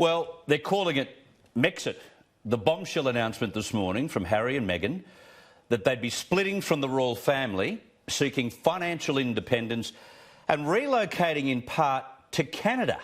Well, they're calling it Mexit. The bombshell announcement this morning from Harry and Meghan that they'd be splitting from the royal family, seeking financial independence and relocating in part to Canada.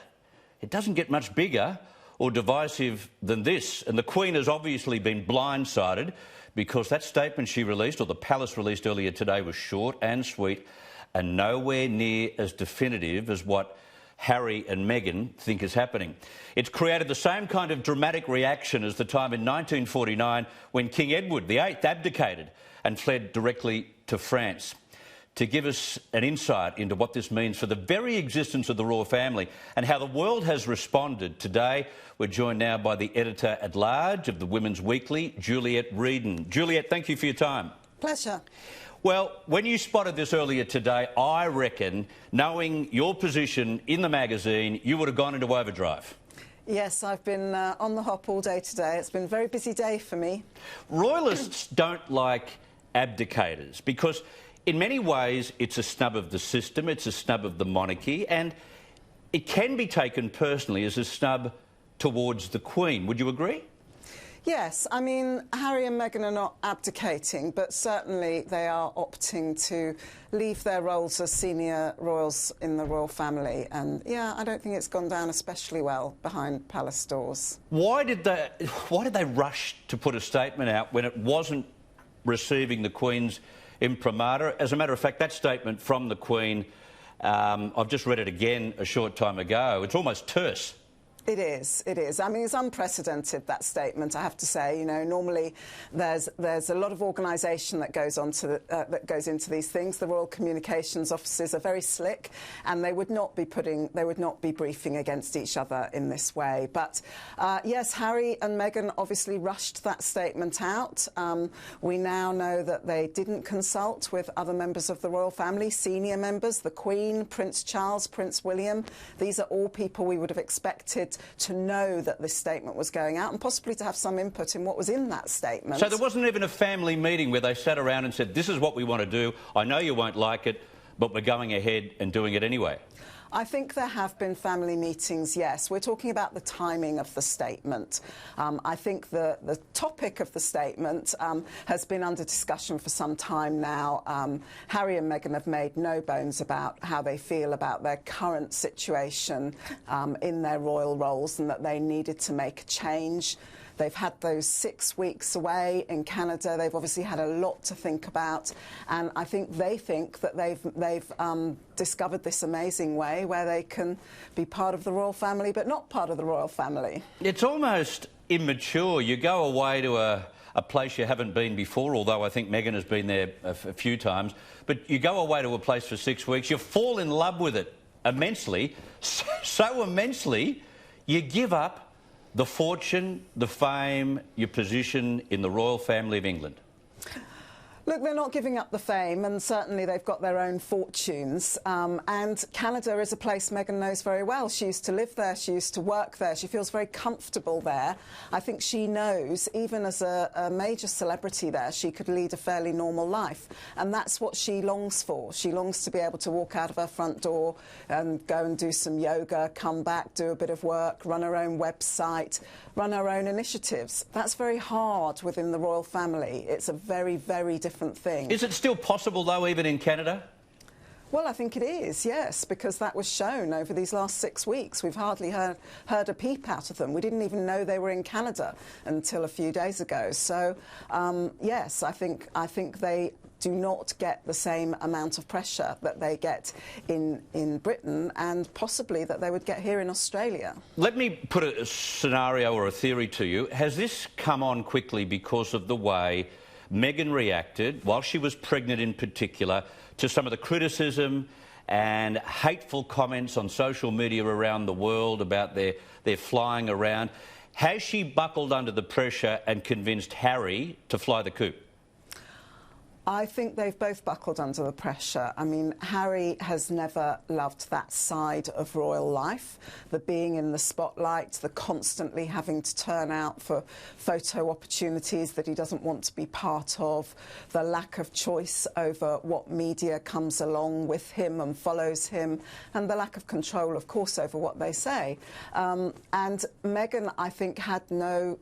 It doesn't get much bigger or divisive than this, and the Queen has obviously been blindsided because that statement she released, or the palace released earlier today, was short and sweet and nowhere near as definitive as what Harry and Meghan think is happening. It's created the same kind of dramatic reaction as the time in 1949 when King Edward VIII abdicated and fled directly to France. To give us an insight into what this means for the very existence of the royal family and how the world has responded today, we're joined now by the editor-at-large of the Women's Weekly, Juliet Rieden. Juliet, thank you for your time. Pleasure. Well, when you spotted this earlier today, I reckon, knowing your position in the magazine, you would have gone into overdrive. Yes, I've been on the hop all day today. It's been a very busy day for me. Royalists don't like abdicators because in many ways it's a snub of the system, it's a snub of the monarchy, and it can be taken personally as a snub towards the Queen. Would you agree? Yes, I mean, Harry and Meghan are not abdicating, but certainly they are opting to leave their roles as senior royals in the royal family. And, yeah, I don't think it's gone down especially well behind palace doors. Why did they rush to put a statement out when it wasn't receiving the Queen's imprimatur? As a matter of fact, that statement from the Queen, I've just read it again a short time ago. It's almost terse. It is, it is. I mean, it's unprecedented, that statement, I have to say. You know, normally there's a lot of organisation that goes into these things. The Royal Communications Offices are very slick, and they would not be briefing against each other in this way. But yes, Harry and Meghan obviously rushed that statement out. We now know that they didn't consult with other members of the royal family, senior members, the Queen, Prince Charles, Prince William. These are all people we would have expected to know that this statement was going out and possibly to have some input in what was in that statement. So there wasn't even a family meeting where they sat around and said, this is what we want to do, I know you won't like it, but we're going ahead and doing it anyway? I think there have been family meetings, yes. We're talking about the timing of the statement. I think the topic of the statement has been under discussion for some time now. Harry and Meghan have made no bones about how they feel about their current situation in their royal roles and that they needed to make a change. They've had those 6 weeks away in Canada. They've obviously had a lot to think about, and I think that they've discovered this amazing way where they can be part of the royal family but not part of the royal family. It's almost immature. You go away to a place you haven't been before, although I think Meghan has been there a few times, but you go away to a place for 6 weeks, you fall in love with it immensely, so immensely you give up the fortune, the fame, your position in the royal family of England. Look, they're not giving up the fame, and certainly they've got their own fortunes. And Canada is a place Meghan knows very well. She used to live there, she used to work there, she feels very comfortable there. I think she knows, even as a major celebrity there, she could lead a fairly normal life. And that's what she longs for. She longs to be able to walk out of her front door and go and do some yoga, come back, do a bit of work, run her own website, run her own initiatives. That's very hard within the royal family. It's a very, very different thing. Is it still possible, though, even in Canada? Well, I think it is, yes, because that was shown over these last 6 weeks. We've hardly heard a peep out of them. We didn't even know they were in Canada until a few days ago. So, yes, I think they do not get the same amount of pressure that they get in Britain and possibly that they would get here in Australia. Let me put a scenario or a theory to you. Has this come on quickly because of the way Meghan reacted, while she was pregnant in particular, to some of the criticism and hateful comments on social media around the world about their flying around? Has she buckled under the pressure and convinced Harry to fly the coop? I think they've both buckled under the pressure. I mean, Harry has never loved that side of royal life, the being in the spotlight, the constantly having to turn out for photo opportunities that he doesn't want to be part of, the lack of choice over what media comes along with him and follows him, and the lack of control, of course, over what they say. And Meghan, I think, had no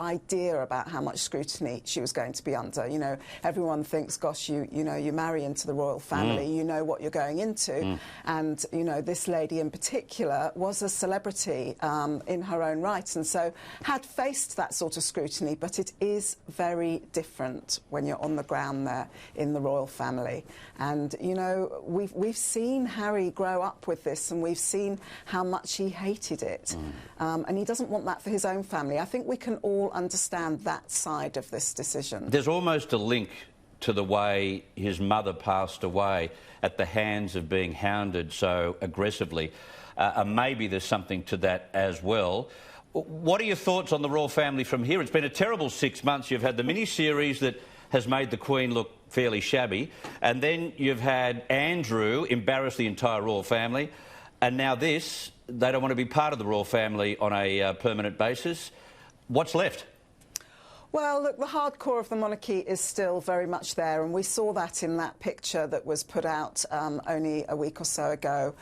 idea about how much scrutiny she was going to be under. You know, everyone thinks, gosh, you know, you marry into the royal family, you know what you're going into. And, you know, this lady in particular was a celebrity in her own right, and so had faced that sort of scrutiny, but it is very different when you're on the ground there in the royal family. And, you know, we've seen Harry grow up with this, and we've seen how much he hated it. And he doesn't want that for his own family. I think we can all understand that side of this decision. There's almost a link to the way his mother passed away at the hands of being hounded so aggressively. Maybe there's something to that as well. What are your thoughts on the royal family from here? It's been a terrible 6 months. You've had the mini-series that has made the Queen look fairly shabby, and then you've had Andrew embarrass the entire royal family, and now this. They don't want to be part of the royal family on a permanent basis. What's left? Well, look, the hardcore of the monarchy is still very much there, and we saw that in that picture that was put out only a week or so ago,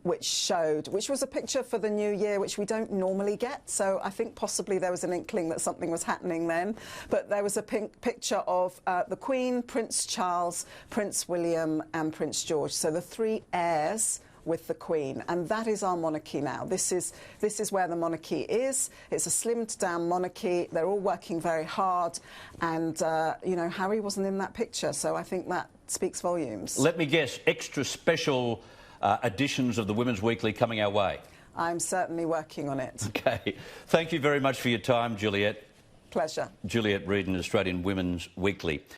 which was a picture for the new year, which we don't normally get. So I think possibly there was an inkling that something was happening then. But there was a picture of the Queen, Prince Charles, Prince William and Prince George. So the three heirs with the Queen, and that is our monarchy now. This is where the monarchy is. It's a slimmed down monarchy. They're all working very hard, and you know, Harry wasn't in that picture, so I think that speaks volumes. Let me guess, extra special editions of the Women's Weekly coming our way? I'm certainly working on it. OK. Thank you very much for your time, Juliet. Pleasure. Juliet Rieden, Australian Women's Weekly.